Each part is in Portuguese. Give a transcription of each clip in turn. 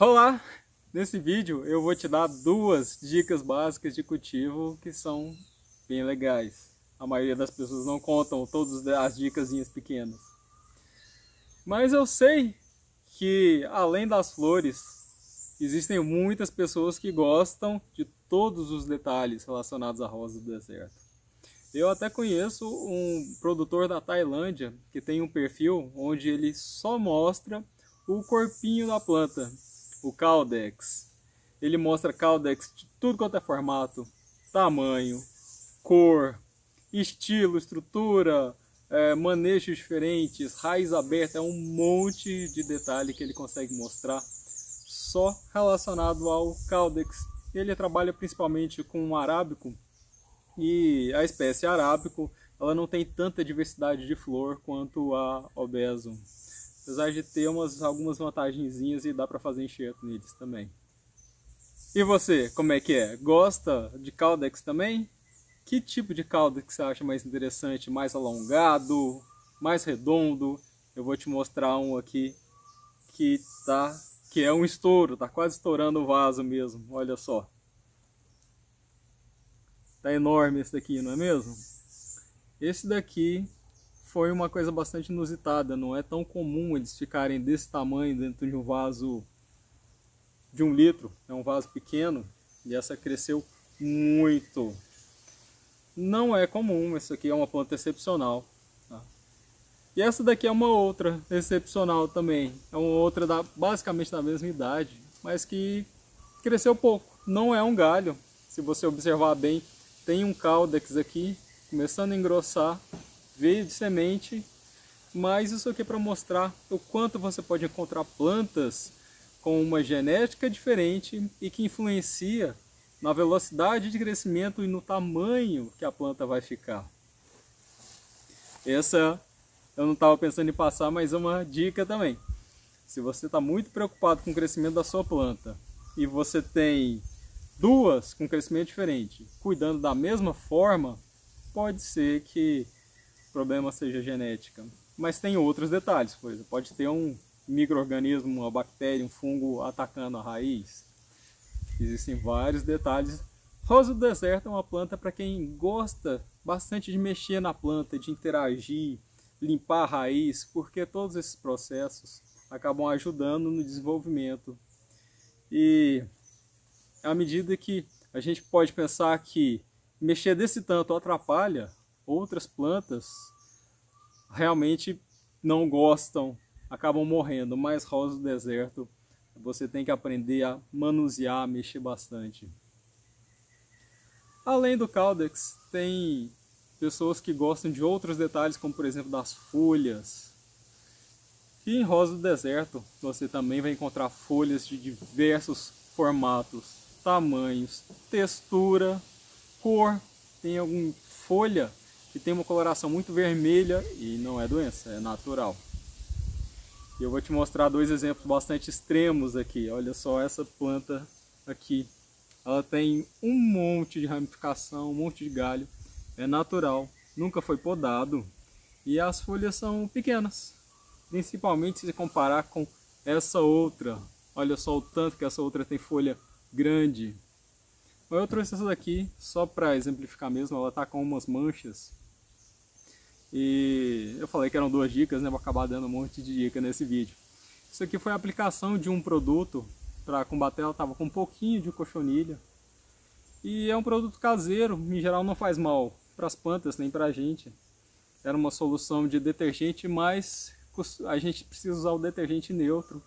Olá! Nesse vídeo eu vou te dar duas dicas básicas de cultivo que são bem legais. A maioria das pessoas não contam todas as dicasinhas pequenas. Mas eu sei que além das flores, existem muitas pessoas que gostam de todos os detalhes relacionados à rosa do deserto. Eu até conheço um produtor da Tailândia que tem um perfil onde ele só mostra o corpinho da planta, o Caudex. Ele mostra Caudex de tudo quanto é formato, tamanho, cor, estilo, estrutura, manejos diferentes, raiz aberta, é um monte de detalhe que ele consegue mostrar só relacionado ao Caudex. Ele trabalha principalmente com o arábico e a espécie arábico ela não tem tanta diversidade de flor quanto a Obesum. Apesar de ter algumas vantagenzinhas e dá para fazer enxerto neles também. E você, como é que é? Gosta de Caudex também? Que tipo de Caudex você acha mais interessante? Mais alongado? Mais redondo? Eu vou te mostrar um aqui que é um estouro, tá quase estourando o vaso mesmo, olha só. Tá enorme esse daqui, não é mesmo? Esse daqui foi uma coisa bastante inusitada, não é tão comum eles ficarem desse tamanho dentro de um vaso de 1 litro, é um vaso pequeno e essa cresceu muito. Não é comum, essa aqui é uma planta excepcional. Tá? E essa daqui é uma outra excepcional também, é uma outra basicamente da mesma idade, mas que cresceu pouco, não é um galho, se você observar bem, tem um caudex aqui, começando a engrossar, veio de semente, mas isso aqui é para mostrar o quanto você pode encontrar plantas com uma genética diferente e que influencia na velocidade de crescimento e no tamanho que a planta vai ficar. Essa eu não estava pensando em passar, mas é uma dica também. Se você está muito preocupado com o crescimento da sua planta e você tem duas com crescimento diferente, cuidando da mesma forma, pode ser que o problema seja genética. Mas tem outros detalhes, por exemplo, pode ter um micro-organismo, uma bactéria, um fungo atacando a raiz. Existem vários detalhes. Rosa do deserto é uma planta para quem gosta bastante de mexer na planta, de interagir, limpar a raiz, porque todos esses processos acabam ajudando no desenvolvimento. E à medida que a gente pode pensar que mexer desse tanto atrapalha, outras plantas realmente não gostam, acabam morrendo, mas rosa do deserto você tem que aprender a manusear, mexer bastante. Além do Caudex, tem pessoas que gostam de outros detalhes, como por exemplo das folhas. E em rosa do deserto você também vai encontrar folhas de diversos formatos, tamanhos, textura, cor. Tem alguma folha que tem uma coloração muito vermelha e não é doença, é natural. E eu vou te mostrar dois exemplos bastante extremos aqui. Olha só essa planta aqui. Ela tem um monte de ramificação, um monte de galho. É natural, nunca foi podado. E as folhas são pequenas. Principalmente se comparar com essa outra. Olha só o tanto que essa outra tem folha grande. Eu trouxe essa daqui só para exemplificar mesmo, ela tá com umas manchas. E eu falei que eram duas dicas, né? Vou acabar dando um monte de dica nesse vídeo. Isso aqui foi a aplicação de um produto para combater, ela tava com um pouquinho de cochonilha. E é um produto caseiro, em geral não faz mal para as plantas nem para a gente. Era uma solução de detergente, mas a gente precisa usar o detergente neutro.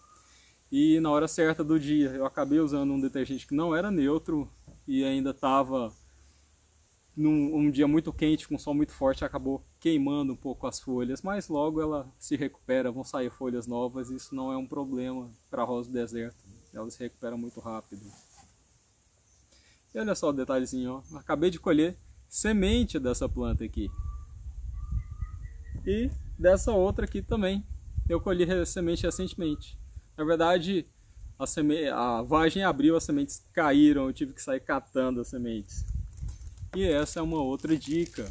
E na hora certa do dia eu acabei usando um detergente que não era neutro e ainda estava num dia muito quente, com sol muito forte, acabou queimando um pouco as folhas, mas logo ela se recupera, vão sair folhas novas, isso não é um problema para a rosa do deserto, ela se recupera muito rápido. E olha só o detalhezinho, ó. Acabei de colher semente dessa planta aqui. E dessa outra aqui também, eu colhi semente recentemente. Na verdade, a vagem abriu, as sementes caíram, eu tive que sair catando as sementes. E essa é uma outra dica.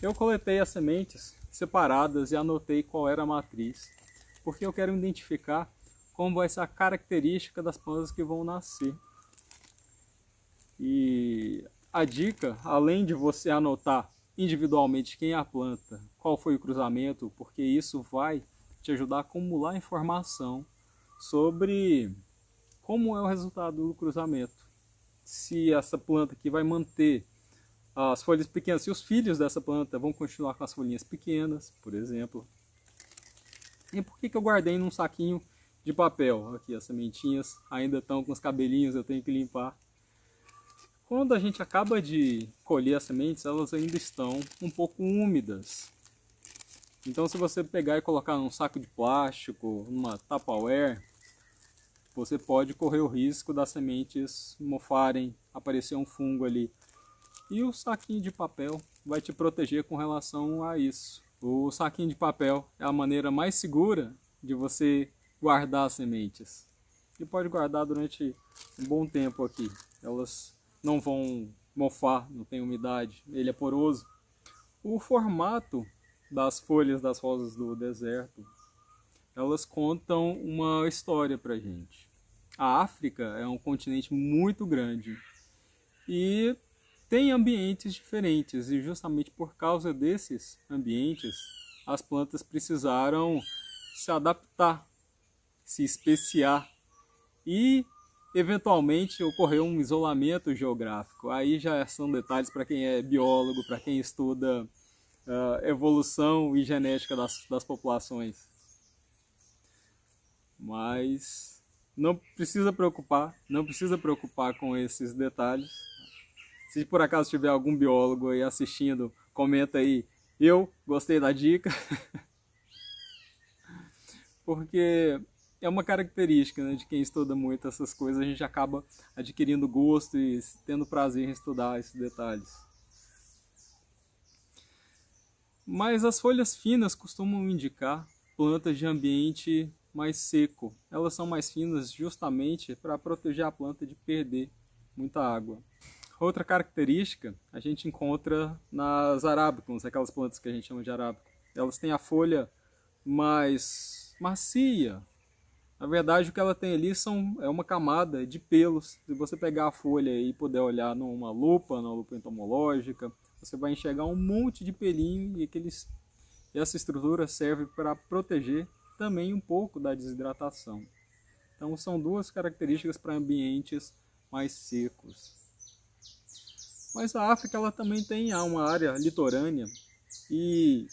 Eu coletei as sementes separadas e anotei qual era a matriz, porque eu quero identificar como vai ser a característica das plantas que vão nascer. E a dica, além de você anotar individualmente quem é a planta, qual foi o cruzamento, porque isso vai te ajudar a acumular informação sobre como é o resultado do cruzamento. Se essa planta aqui vai manter as folhas pequenas, se os filhos dessa planta vão continuar com as folhinhas pequenas, por exemplo. E por que eu guardei num saquinho de papel? Aqui as sementinhas ainda estão com os cabelinhos, eu tenho que limpar. Quando a gente acaba de colher as sementes, elas ainda estão um pouco úmidas. Então se você pegar e colocar num saco de plástico, numa Tupperware, você pode correr o risco das sementes mofarem, aparecer um fungo ali. E o saquinho de papel vai te proteger com relação a isso. O saquinho de papel é a maneira mais segura de você guardar as sementes. E pode guardar durante um bom tempo aqui. Elas não vão mofar, não tem umidade, ele é poroso. O formato das folhas das rosas do deserto, elas contam uma história pra gente. A África é um continente muito grande e tem ambientes diferentes, e justamente por causa desses ambientes, as plantas precisaram se adaptar, se especiar e eventualmente ocorreu um isolamento geográfico. Aí já são detalhes para quem é biólogo, para quem estuda evolução e genética das populações. Mas não precisa preocupar com esses detalhes. Se por acaso tiver algum biólogo aí assistindo, comenta aí, eu gostei da dica. Porque é uma característica, né, de quem estuda muito essas coisas, a gente acaba adquirindo gosto e tendo prazer em estudar esses detalhes. Mas as folhas finas costumam indicar plantas de ambiente mais seco. Elas são mais finas justamente para proteger a planta de perder muita água. Outra característica a gente encontra nas arábicums, aquelas plantas que a gente chama de arábico. Elas têm a folha mais macia. Na verdade, o que ela tem ali é uma camada de pelos. Se você pegar a folha e puder olhar numa lupa entomológica, você vai enxergar um monte de pelinho e essa estrutura serve para proteger também um pouco da desidratação. Então são duas características para ambientes mais secos. Mas a África ela também tem uma área litorânea e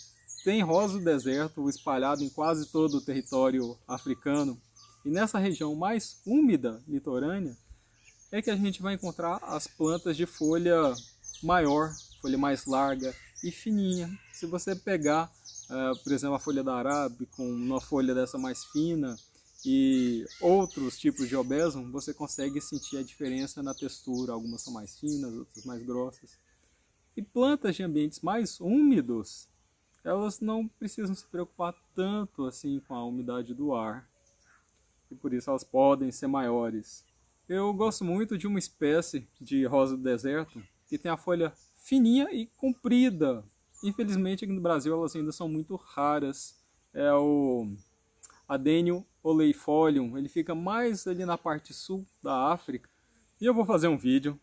tem rosa do deserto espalhado em quase todo o território africano. E nessa região mais úmida, litorânea, é que a gente vai encontrar as plantas de folha maior, folha mais larga e fininha. Se você pegar, por exemplo, a folha da arábica, uma folha dessa mais fina e outros tipos de obesum, você consegue sentir a diferença na textura. Algumas são mais finas, outras mais grossas. E plantas de ambientes mais úmidos, elas não precisam se preocupar tanto assim com a umidade do ar. E por isso elas podem ser maiores. Eu gosto muito de uma espécie de rosa do deserto que tem a folha fininha e comprida. Infelizmente aqui no Brasil elas ainda são muito raras. É o Adenium oleifolium. Ele fica mais ali na parte sul da África. E eu vou fazer um vídeo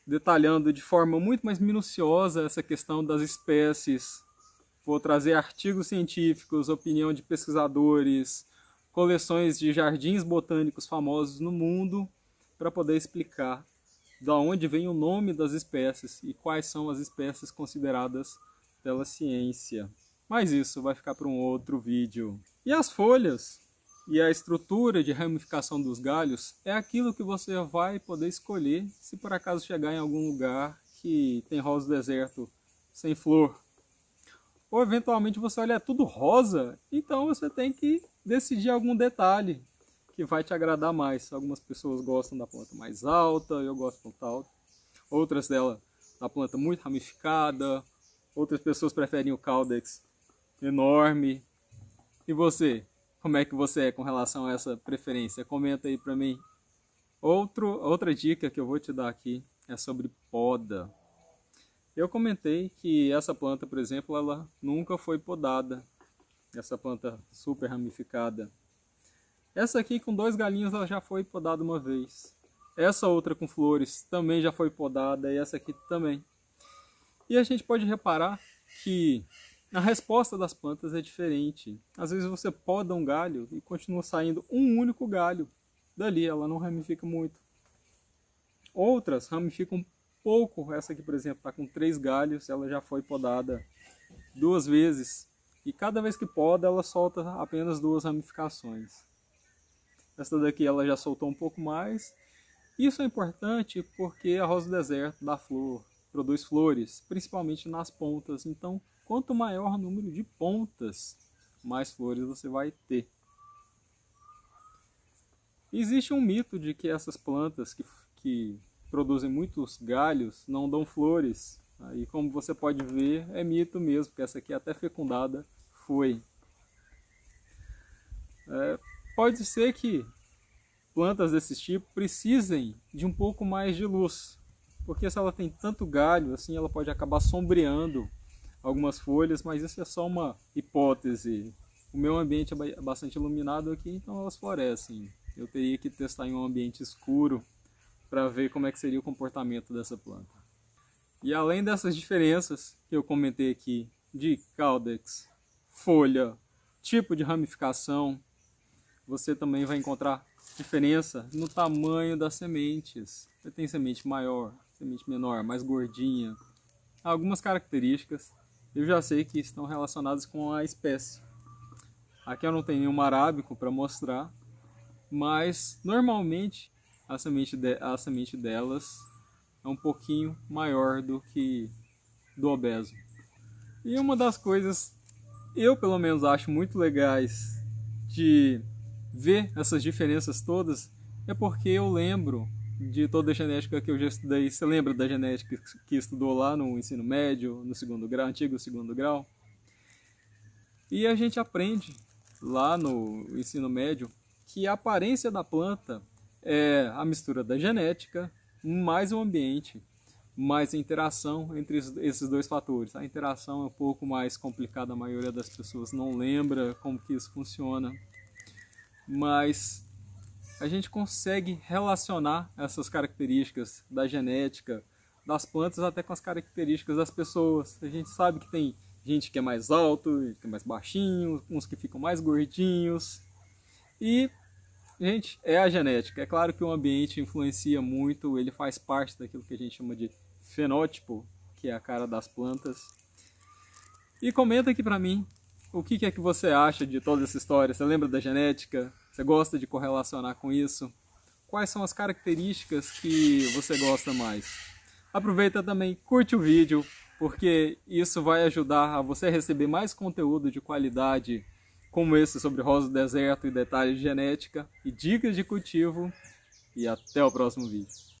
detalhando de forma muito mais minuciosa essa questão das espécies. Vou trazer artigos científicos, opinião de pesquisadores, coleções de jardins botânicos famosos no mundo para poder explicar de onde vem o nome das espécies e quais são as espécies consideradas pela ciência. Mas isso vai ficar para um outro vídeo. E as folhas e a estrutura de ramificação dos galhos é aquilo que você vai poder escolher se por acaso chegar em algum lugar que tem rosa do deserto sem flor. Ou eventualmente você olha, é tudo rosa, então você tem que decidir algum detalhe que vai te agradar mais. Algumas pessoas gostam da planta mais alta, eu gosto da planta alta. Outras dela da planta muito ramificada. Outras pessoas preferem o caudex enorme. E você? Como é que você é com relação a essa preferência? Comenta aí pra mim. Outra dica que eu vou te dar aqui é sobre poda. Eu comentei que essa planta, por exemplo, ela nunca foi podada. Essa planta super ramificada. Essa aqui com 2 galinhos ela já foi podada uma vez. Essa outra com flores também já foi podada e essa aqui também. E a gente pode reparar que a resposta das plantas é diferente. Às vezes você poda um galho e continua saindo um único galho. Dali ela não ramifica muito. Outras ramificam pouco. Essa aqui, por exemplo, está com 3 galhos. Ela já foi podada 2 vezes. E cada vez que poda, ela solta apenas 2 ramificações. Essa daqui ela já soltou um pouco mais. Isso é importante porque a rosa do deserto dá flor, produz flores, principalmente nas pontas. Então, quanto maior o número de pontas, mais flores você vai ter. Existe um mito de que essas plantas que produzem muitos galhos não dão flores. Aí, como você pode ver, é mito mesmo, porque essa aqui até fecundada foi. Pode ser que plantas desse tipo precisem de um pouco mais de luz, porque se ela tem tanto galho, assim, ela pode acabar sombreando algumas folhas, mas isso é só uma hipótese. O meu ambiente é bastante iluminado aqui, então elas florescem. Eu teria que testar em um ambiente escuro para ver como é que seria o comportamento dessa planta. E além dessas diferenças que eu comentei aqui, de caudex, folha, tipo de ramificação, você também vai encontrar diferença no tamanho das sementes. Você tem semente maior, semente menor, mais gordinha. Algumas características eu já sei que estão relacionadas com a espécie. Aqui eu não tenho nenhum arábico para mostrar, mas normalmente a semente delas é um pouquinho maior do que do obeso. E uma das coisas eu pelo menos acho muito legais de ver essas diferenças todas é porque eu lembro de toda a genética que eu já estudei. Você lembra da genética que estudou lá no ensino médio, no segundo grau, antigo segundo grau? E a gente aprende lá no ensino médio que a aparência da planta é a mistura da genética mais o ambiente, mais a interação entre esses 2 fatores. A interação é um pouco mais complicada, a maioria das pessoas não lembra como que isso funciona. Mas a gente consegue relacionar essas características da genética das plantas até com as características das pessoas. A gente sabe que tem gente que é mais alto, gente que é mais baixinho, uns que ficam mais gordinhos. E, gente, é a genética. É claro que o ambiente influencia muito, ele faz parte daquilo que a gente chama de fenótipo, que é a cara das plantas. E comenta aqui pra mim, o que é que você acha de toda essa história? Você lembra da genética? Você gosta de correlacionar com isso? Quais são as características que você gosta mais? Aproveita também, curte o vídeo, porque isso vai ajudar a você receber mais conteúdo de qualidade como esse sobre rosa do deserto e detalhes de genética e dicas de cultivo. E até o próximo vídeo.